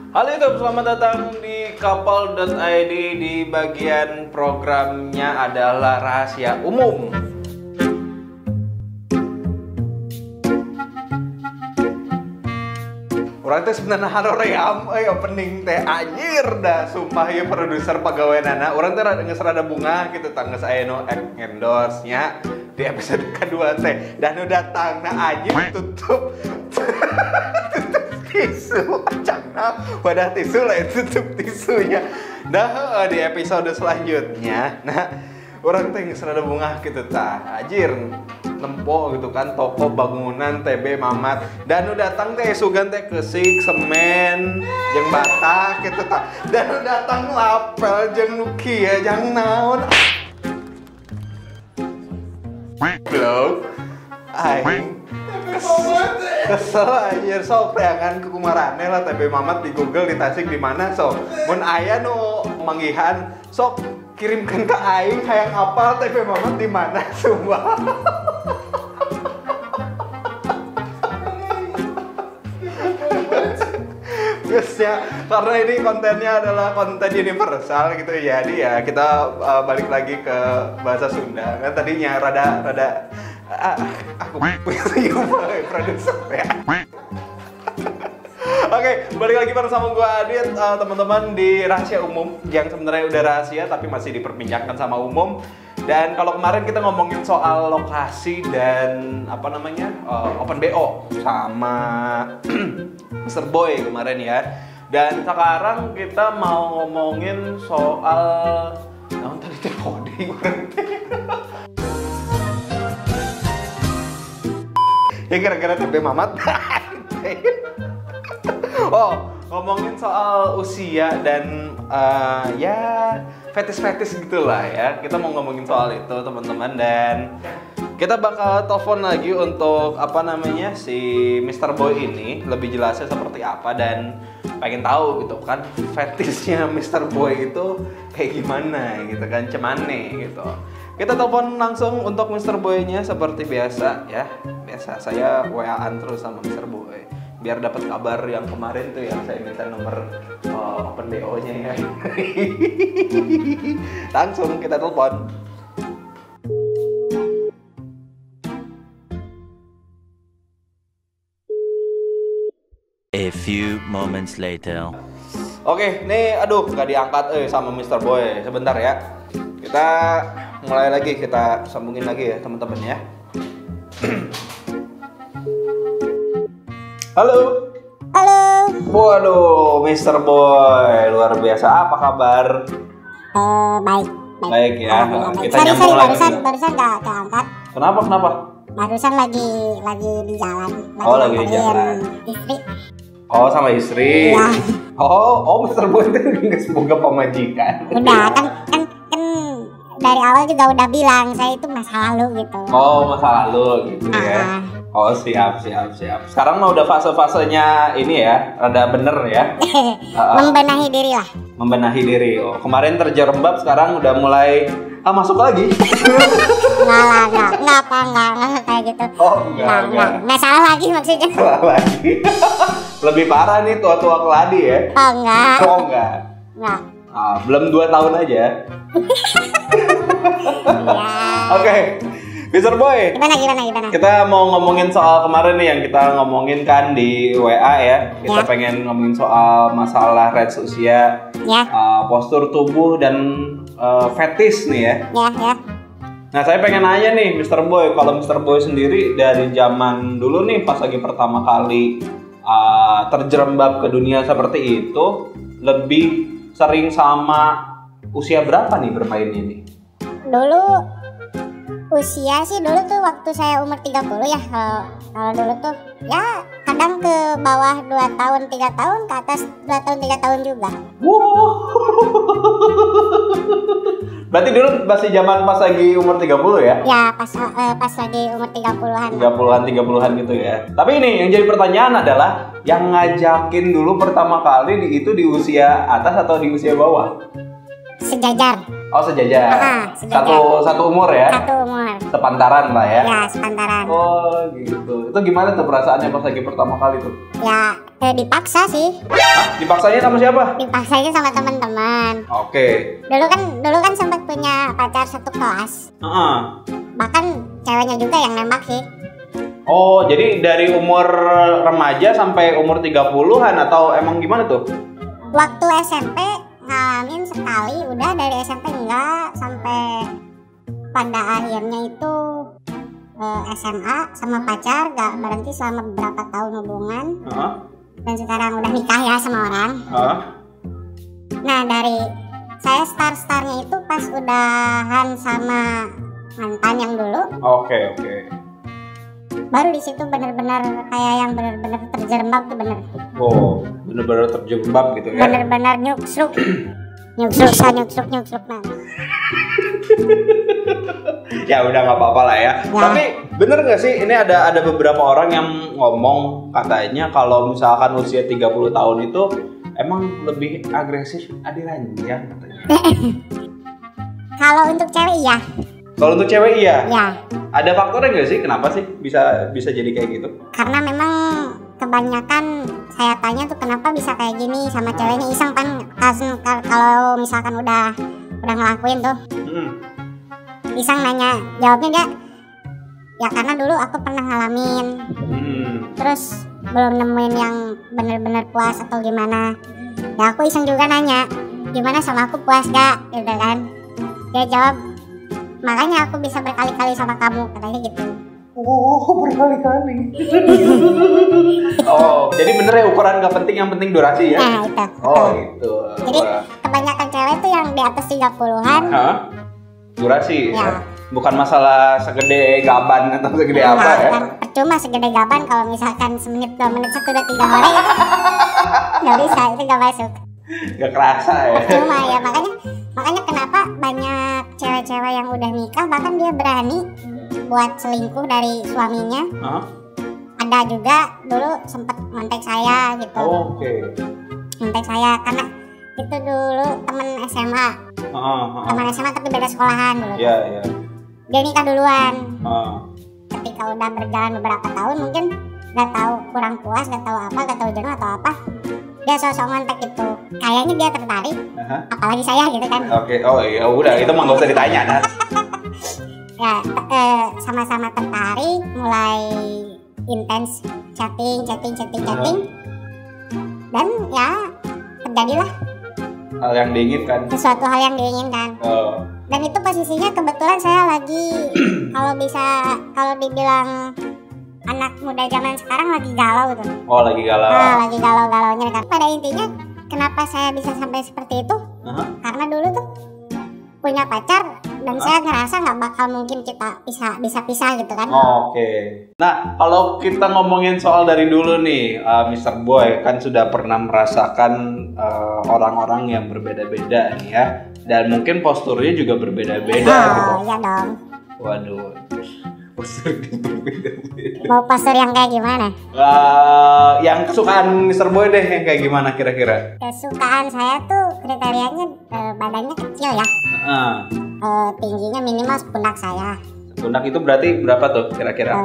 Halo YouTube, selamat datang di kapal.id. Di bagian programnya adalah rahasia umum. Orang teh sebenarnya haroream, opening teh anjir dah, sumpah ya produser pegawai nana. Orang teh rada bunga gitu, tangges aya nu endorse nya di episode kedua teh. Dan nu datang na anjir tutup tisu, acangna wadah tisu lain tutup tisunya. Nah di episode selanjutnya, nah orang teh geus rada bungah gitu tah. Anjir nempo gitu kan toko bangunan TB Mamat dan nu datang teh sugan teh keusik semen jeung bata gitu tah. Dan nu datang lapel jeung nu kieu jang naon. Belum aing kesel anjir sok teangan ke kumarane lah TB Mamat di Google di Tasik di mana sok. Mun aya nu manggihan sok kirimkan ke aing hayang apal TB Mamat di mana semua. Ya, karena ini kontennya adalah konten universal gitu ya. Jadi ya kita balik lagi ke bahasa Sunda. Kan tadinya rada aku produser ya. Oke, balik lagi bersama gue Adit, teman-teman di rahasia umum yang sebenarnya udah rahasia tapi masih diperbincangkan sama umum. Dan kalau kemarin kita ngomongin soal lokasi dan apa namanya open BO sama Mr. Boy kemarin ya. Dan sekarang kita mau ngomongin soal naon tadi teh coding. Ya gara-gara TB Mamat. Oh, ngomongin soal usia dan ya fetis-fetis gitulah ya. Kita mau ngomongin soal itu teman-teman, dan kita bakal telepon lagi untuk apa namanya si Mr. Boy ini lebih jelasnya seperti apa, dan pengen tahu gitu kan fetisnya Mr. Boy itu kayak gimana gitu kan, cemane gitu. Kita telepon langsung untuk Mr. Boy-nya seperti biasa ya. Biasa saya WA-an terus sama Mr. Boy biar dapat kabar yang kemarin tuh yang saya minta nomor open BO-nya ya. Langsung kita telepon. A few moments later. Oke, nih aduh nggak diangkat sama Mr. Boy. Sebentar ya. Kita mulai lagi, kita sambungin lagi ya teman-teman ya. Halo. Halo. Waduh, Mr. Boy, luar biasa. Apa kabar? Baik. Baik ya. Kita sorry, nyambung lagi. barusan gak keangkat. Kenapa? Barusan lagi di jalan. Lagi di jalan. Istri. Oh, sama istri. Iya. Oh, Mr. Boy itu nggak semoga pemajikan. Udah kan dari awal juga udah bilang saya itu masa lalu gitu. Oh, masa lalu gitu ya. Oh, siap. Sekarang mah udah fase-fasenya ini ya, rada bener ya. Membenahi diri lah. Membenahi diri. Oh, kemarin terjerembab, sekarang udah mulai masuk lagi. Enggak kayak gitu. Oh, enggak. Nggak salah lagi maksudnya. Salah lagi. Lebih parah nih tua-tua keladi ya. Oh, enggak. Enggak. Belum 2 tahun aja. Ya. Oke. Mr. Boy, Gimana? kita mau ngomongin soal kemarin nih yang kita ngomongin kan di WA ya. Kita pengen ngomongin soal masalah range usia, postur tubuh dan fetis nih ya. Ya. Nah, saya pengen nanya nih Mr. Boy, kalau Mr. Boy sendiri dari zaman dulu nih pas lagi pertama kali terjerembab ke dunia seperti itu, lebih sering sama usia berapa nih bermainnya nih? Dulu usia sih dulu tuh waktu saya umur 30 ya. Kalau dulu tuh ya kadang ke bawah 2 tahun 3 tahun, ke atas 2 tahun 3 tahun juga. Wow. Berarti dulu masih zaman pas lagi umur 30 ya? Ya pas lagi umur 30-an. 30-an gitu ya. Tapi ini yang jadi pertanyaan adalah yang ngajakin dulu pertama kali itu di usia atas atau di usia bawah? Sejajar. Oh, sejajar. Sejajar. Satu umur ya? Satu umur. Sepantaran lah ya? Ya, sepantaran. Oh, gitu. Itu gimana tuh perasaannya pas lagi pertama kali tuh? Ya, dipaksa sih. Hah? Dipaksanya sama siapa? Dipaksanya sama teman-teman. Oke. Dulu kan sempat punya pacar satu kelas. Bahkan ceweknya juga yang nembak sih. Oh, jadi dari umur remaja sampai umur 30-an atau emang gimana tuh? Waktu SMP ngalamin sekali, udah dari SMP enggak, sampai pada akhirnya itu SMA sama pacar gak berhenti selama beberapa tahun hubungan. Dan sekarang udah nikah ya sama orang. Nah, dari saya startnya itu pas udahan sama mantan yang dulu. Oke. Baru di situ bener-bener kayak yang bener-bener terjerembab tuh bener. Oh, bener-bener terjebak gitu ya? Bener-bener nyuksruk. nyuksruk nah. Ya udah nggak apa-apa lah ya. Tapi bener nggak sih ini ada beberapa orang yang ngomong katanya kalau misalkan usia 30 tahun itu emang lebih agresif adi ranjang katanya. Kalau untuk cewek iya. Kalau untuk cewek iya. Ya. Ada faktornya nggak sih kenapa sih bisa jadi kayak gitu? Karena memang kebanyakan saya tanya tuh kenapa bisa kayak gini sama ceweknya, iseng kan kalau misalkan udah ngelakuin tuh. Iseng nanya, jawabnya dia ya karena dulu aku pernah ngalamin. Terus belum nemuin yang bener-bener puas atau gimana. Ya aku iseng juga nanya, gimana sama aku puas gak? Gitu kan. Dia jawab, makanya aku bisa berkali-kali sama kamu, katanya gitu. Oh, berkali-kali. Oh, jadi bener ya ukuran gak penting, yang penting durasi ya? Nah, itu. Oh, itu. Jadi kebanyakan cewek tuh yang di atas 30-an. Durasi ya. Bukan masalah segede gaban atau segede apa ya? Kan percuma segede gaban kalau misalkan semenit 2 menit 1 2 3 hari nggak bisa, itu nggak masuk. Gak kerasa ya? Percuma ya, makanya kenapa banyak cewek-cewek yang udah nikah bahkan dia berani buat selingkuh dari suaminya. Ada juga dulu sempet ngontek saya gitu. Oke. Ngontek saya karena itu dulu temen SMA. Teman SMA tapi beda sekolahan dulu. Iya. Dia nikah duluan. Ketika udah berjalan beberapa tahun mungkin nggak tahu kurang puas, nggak tahu apa, nggak tahu jenuh atau apa, dia sosok ngontek gitu. Kayaknya dia tertarik, apalagi saya gitu kan. Oke. Oh iya, udah itu mah nggak usah ditanya nah. Ya sama-sama tertarik, mulai intens chatting, dan ya terjadilah hal yang diinginkan. Sesuatu hal yang diinginkan. Dan itu posisinya kebetulan saya lagi kalau dibilang anak muda zaman sekarang lagi galau tuh. Oh, lagi galau. Lagi galau-galaunya kan. Pada intinya kenapa saya bisa sampai seperti itu? Karena dulu tuh punya pacar dan saya ngerasa nggak bakal mungkin kita bisa pisah gitu kan. Oke. Nah, kalau kita ngomongin soal dari dulu nih, Mr. Boy kan sudah pernah merasakan orang-orang yang berbeda-beda nih ya, dan mungkin posturnya juga berbeda-beda gitu. Iya dong. Waduh, posturnya berbeda-beda. Mau postur yang kayak gimana? Yang kesukaan Mr. Boy deh yang kayak gimana kira-kira? Kesukaan saya tuh kriterianya badannya kecil ya. Tingginya minimal sepundak saya. Sepundak itu berarti berapa tuh kira-kira?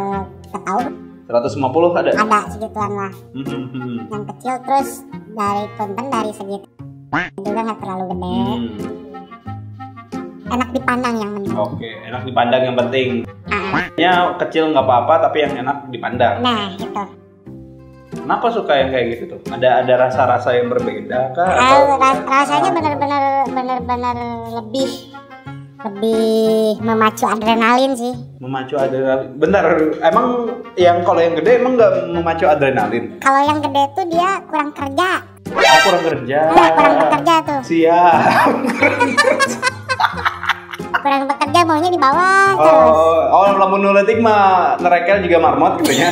Tahu? 150 ada? Ada segituan lah. Yang kecil, terus dari punten dari segitu juga nggak terlalu gede. Enak dipandang yang penting. Oke, enak dipandang yang penting. Ya kecil nggak apa-apa tapi yang enak dipandang. Nah itu. Kenapa suka yang kayak gitu tuh? Ada rasa-rasa yang berbeda kah? Rasanya benar-benar lebih memacu adrenalin sih. Memacu adrenalin. Bentar, emang yang kalau yang gede emang nggak memacu adrenalin? Kalau yang gede tuh dia kurang kerja. Kurang kerja. Kurang bekerja tuh. Siap. Kurang bekerja, maunya di bawah terus. Oh, lamun nuletik mah nerekel juga marmot gitu ya.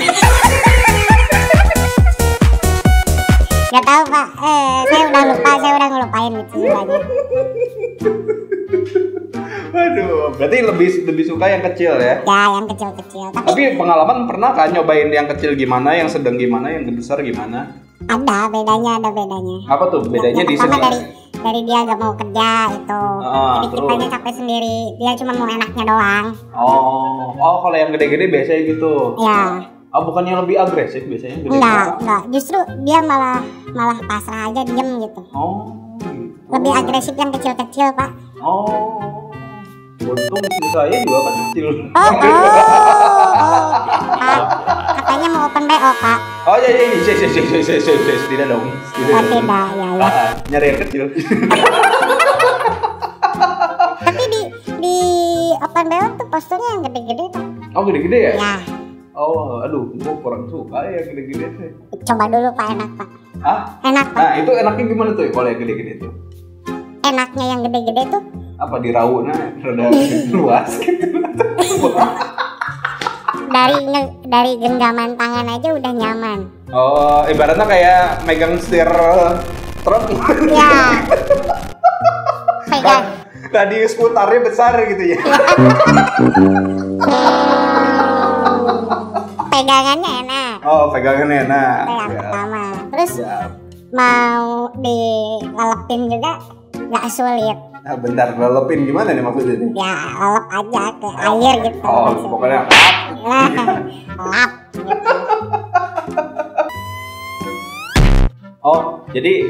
Gak tahu Pak, saya udah ngelupain gitu sebenarnya. Waduh, berarti lebih suka yang kecil ya? Ya, yang kecil-kecil. Tapi pengalaman pernah kan nyobain yang kecil gimana, yang sedang gimana, yang besar gimana? Ada bedanya. Apa tuh bedanya di sini? dari dia gak mau kerja itu. Jadi terus? kitanya capek sendiri, dia cuma mau enaknya doang. Oh kalau yang gede-gede biasanya gitu. Ya. Oh bukannya lebih agresif biasanya gede? Enggak, justru dia malah pasrah aja, diem gitu. Oh gitu. Lebih agresif yang kecil-kecil, Pak. Oh untung istri saya juga kan kecil. Oh. Pak, katanya mau open BO, Pak. Oh iya tidak dong. Oh tidak, ya. Nyari yang kecil. Tapi di open BO tuh posturnya yang gede-gede, Pak. Oh gede-gede ya? Ya. Oh aduh, gua kurang suka ya gede-gede sih. Coba dulu, Pak, enak, Pak. Ah? Enak, Pak. Nah itu enaknya gimana tuh kalau yang gede-gede tuh? Enaknya yang gede-gede tuh Apa dirauna rada luas gitu? dari genggaman tangan aja udah nyaman. Oh ibaratnya kayak megang setir truk. Ya. Pegang. Radius putarnya besar gitu ya. Pegangannya enak. Oh pegangannya enak. Itu yang pertama. Terus Siap. mau dilelepin juga nggak sulit. Nah, bentar, lelepin gimana nih maksudnya nih? Ya lelep aja ke air gitu. Oh, pokoknya Nah, lap. Oh, jadi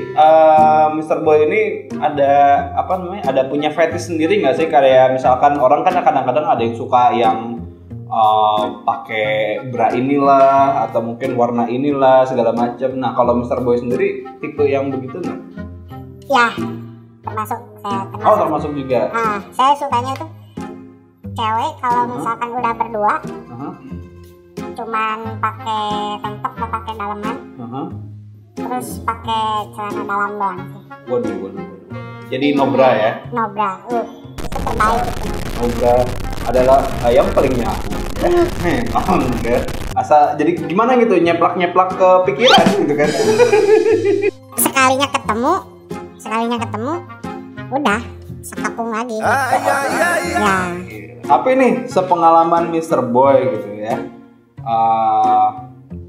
Mr. Boy ini ada apa namanya? Ada punya fetish sendiri nggak sih? Kayak misalkan orang kan kadang-kadang ada yang suka yang pakai bra inilah atau mungkin warna inilah segala macam. Nah, kalau Mr. Boy sendiri tipe yang begitu nggak? Ya, termasuk saya termasuk. Oh, termasuk juga. Nah, saya sukanya tuh cewek kalau misalkan udah berdua Uh-huh. cuman pakai tank top atau pakai daleman, Uh-huh. terus pakai celana dalam doang sih. Waduh. Jadi nobra ya? Nobra, itu terbaik. Nobra adalah ayam paling nyaku. Memang enggak. Asa jadi gimana gitu nyeplak-nyeplak ke pikiran gitu kan. Sekalinya ketemu, udah sekapung lagi. Ya, Tapi nih sepengalaman Mr. Boy gitu ya,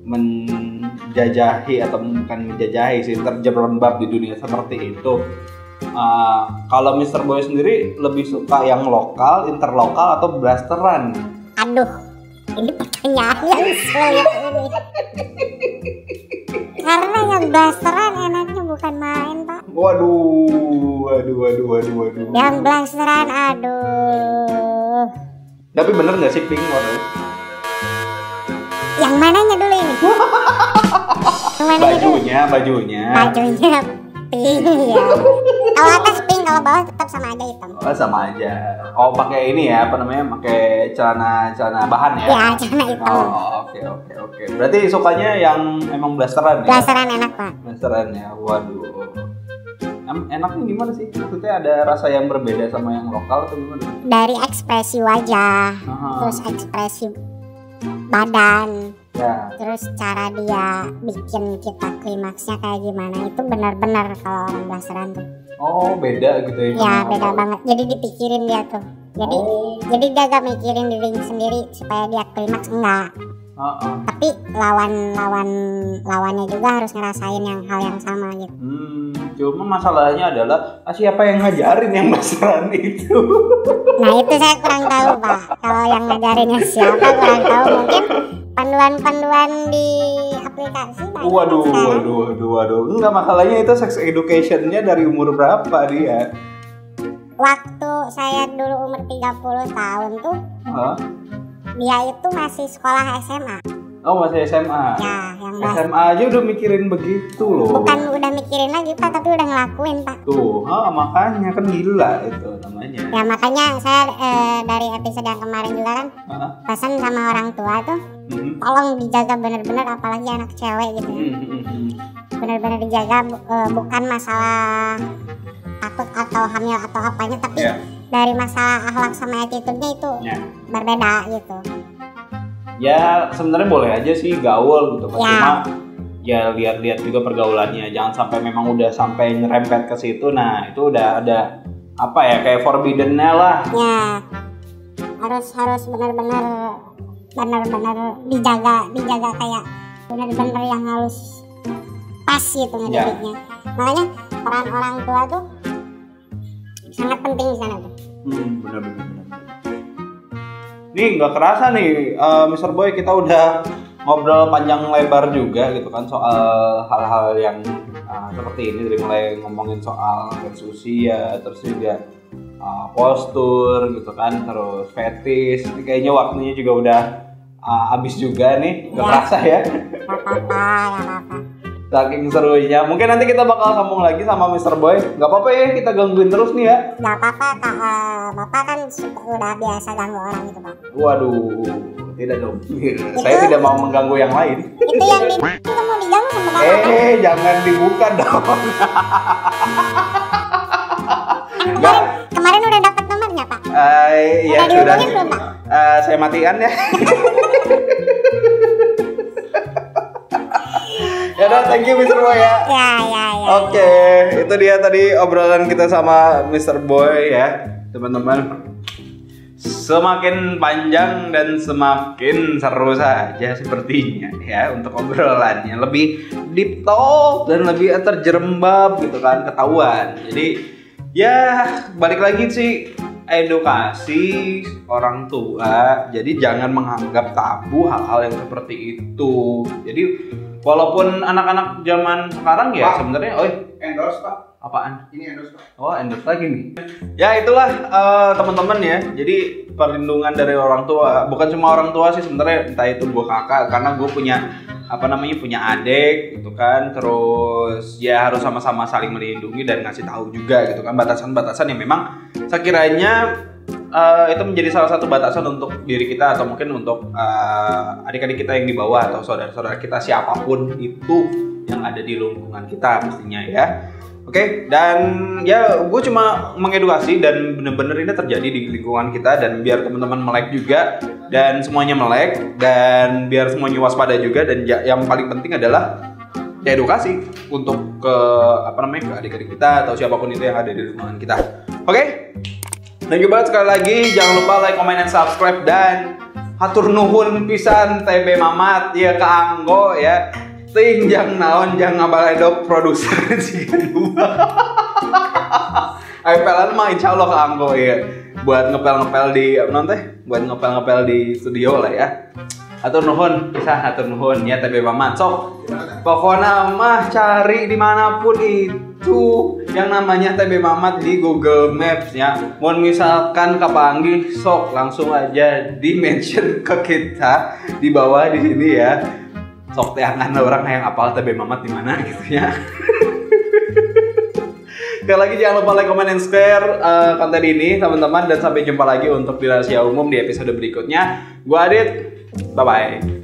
menjajahi atau bukan menjajahi sih, terjerembab di dunia seperti itu. Kalau Mr. Boy sendiri lebih suka yang lokal, interlokal atau blasteran? aduh, ini pertanyaan yang sulit ini. Karena yang blasteran enaknya bukan main, Pak. Waduh. Yang blasteran, aduh. Tapi bener nggak sih pink warnanya? Yang mananya dulu ini? Yang mananya dulu? Bajunya. Bajunya pink ya. Kalau atas pink, kalau bawah tetap sama aja hitam. Oh, sama aja. Oh, pakai ini ya, apa namanya? Pakai celana bahan ya? Ya, celana hitam. Oh, oke. Berarti sukanya yang emang blasteran ya? Blasteran enak, Pak. Blasteran ya. Waduh. Enaknya gimana sih? Maksudnya ada rasa yang berbeda sama yang lokal atau gimana? Dari ekspresi wajah, terus ekspresi badan, Ya. terus cara dia bikin kita klimaksnya kayak gimana, itu benar-benar kalau orang blasteran tuh. Oh, beda gitu ya? Ya, sama beda lokal. banget. Jadi dipikirin dia tuh. Jadi dia gak mikirin dirinya sendiri supaya dia klimaks, enggak. Tapi lawannya juga harus ngerasain hal yang sama gitu. Cuma masalahnya adalah siapa yang ngajarin yang blasteran itu? Nah itu saya kurang tahu, Pak. Kalau yang ngajarinnya siapa kurang tahu. Mungkin panduan-panduan di aplikasi banyak sekarang. Waduh. Enggak, masalahnya itu sex education-nya dari umur berapa dia? Waktu saya dulu umur 30 tahun tuh, Hah? dia itu masih sekolah SMA. Oh, masih SMA. Ya, yang SMA aja udah mikirin begitu loh. bukan udah mikirin lagi, Pak, tapi udah ngelakuin, Pak. Tuh, makanya kan gila itu namanya. Ya makanya saya dari episode yang kemarin juga kan Hah? pesan sama orang tua tuh, tolong dijaga bener-bener, apalagi anak cewek gitu ya. Bener-bener dijaga, bukan masalah takut atau hamil atau apanya, tapi dari masalah akhlak sama attitude-nya itu berbeda gitu. Ya sebenarnya boleh aja sih gaul gitu, Ya. cuma ya lihat-lihat juga pergaulannya, jangan sampai memang udah sampai nyerempet ke situ. Nah itu udah ada apa ya, kayak forbidden-nya lah. Ya harus benar-benar dijaga kayak benar-benar yang harus pas gitu ngedidiknya. Makanya peran orang tua tuh sangat penting di sana tuh. Benar-benar. Nih nggak kerasa nih, Mr. Boy, kita udah ngobrol panjang lebar juga gitu kan soal hal-hal yang seperti ini, dari mulai ngomongin soal garis usia, terus juga postur gitu kan, terus fetish. Ini kayaknya waktunya juga udah habis juga nih, nggak kerasa ya. Gak apa-apa. Saking serunya. Mungkin nanti kita bakal sambung lagi sama Mr. Boy. Nggak apa-apa ya, kita gangguin terus nih ya. Gak apa-apa, Kak. Bapak kan udah biasa ganggu orang gitu, Pak. Waduh, tidak dong. Saya tidak mau mengganggu yang lain. Itu yang itu mau diganggu sama Bapak. Jangan dibuka dong. Kemarin udah dapat nomornya, Pak. Ya Udah sudah. dihubungin belum, Pak? Saya matikan ya. Ya udah, thank you Mr. Boy ya. Ya. Oke, itu dia tadi obrolan kita sama Mr. Boy ya, teman-teman. Semakin panjang dan semakin seru saja sepertinya ya untuk obrolannya, lebih deep talk dan lebih terjerembab gitu kan, ketahuan. Jadi ya balik lagi sih, edukasi orang tua. Jadi jangan menganggap tabu hal-hal yang seperti itu. Jadi walaupun anak-anak zaman sekarang ya sebenarnya, endorse Pak. Apaan? Ini endorse Pak. Oh, endorse lagi nih. Ya itulah teman-teman ya. Jadi perlindungan dari orang tua, bukan cuma orang tua sih sebenarnya, entah itu gue kakak, karena gue punya punya adik gitu kan. Terus ya harus sama-sama saling melindungi dan ngasih tahu juga gitu kan, batasan-batasan yang memang sekiranya itu menjadi salah satu batasan untuk diri kita, atau mungkin untuk adik-adik kita yang di bawah, atau saudara-saudara kita, siapapun itu yang ada di lingkungan kita pastinya ya. Oke, dan ya gue cuma mengedukasi, dan bener-bener ini terjadi di lingkungan kita, dan biar teman-teman melek juga dan semuanya melek, dan biar semuanya waspada juga, dan yang paling penting adalah ya edukasi untuk ke ke adik-adik kita atau siapapun itu yang ada di lingkungan kita. Oke? Thank you banget sekali lagi. Jangan lupa like, comment, and subscribe, dan hatur nuhun pisan TB Mamat ya ke Anggo ya. Ting jang naon jang ngabaledog produser sih kedua. iPalan mah insya Allah ke Anggo ya. Buat ngepel-ngepel di buat ngepel-ngepel di studio lah ya. Hatur nuhun, bisa hatur nuhun ya TB Mamat. Sok pokoknya mah cari dimanapun itu yang namanya TB Mamat di Google Maps ya. Mau misalkan kepanggih, sok langsung aja di mention ke kita di bawah di sini ya. Sok teangan orang yang apal TB Mamat di mana gitu ya. Sekali lagi jangan lupa like, comment, and share konten ini teman-teman, dan sampai jumpa lagi untuk di rahasia umum di episode berikutnya. Gua Adit, bye bye.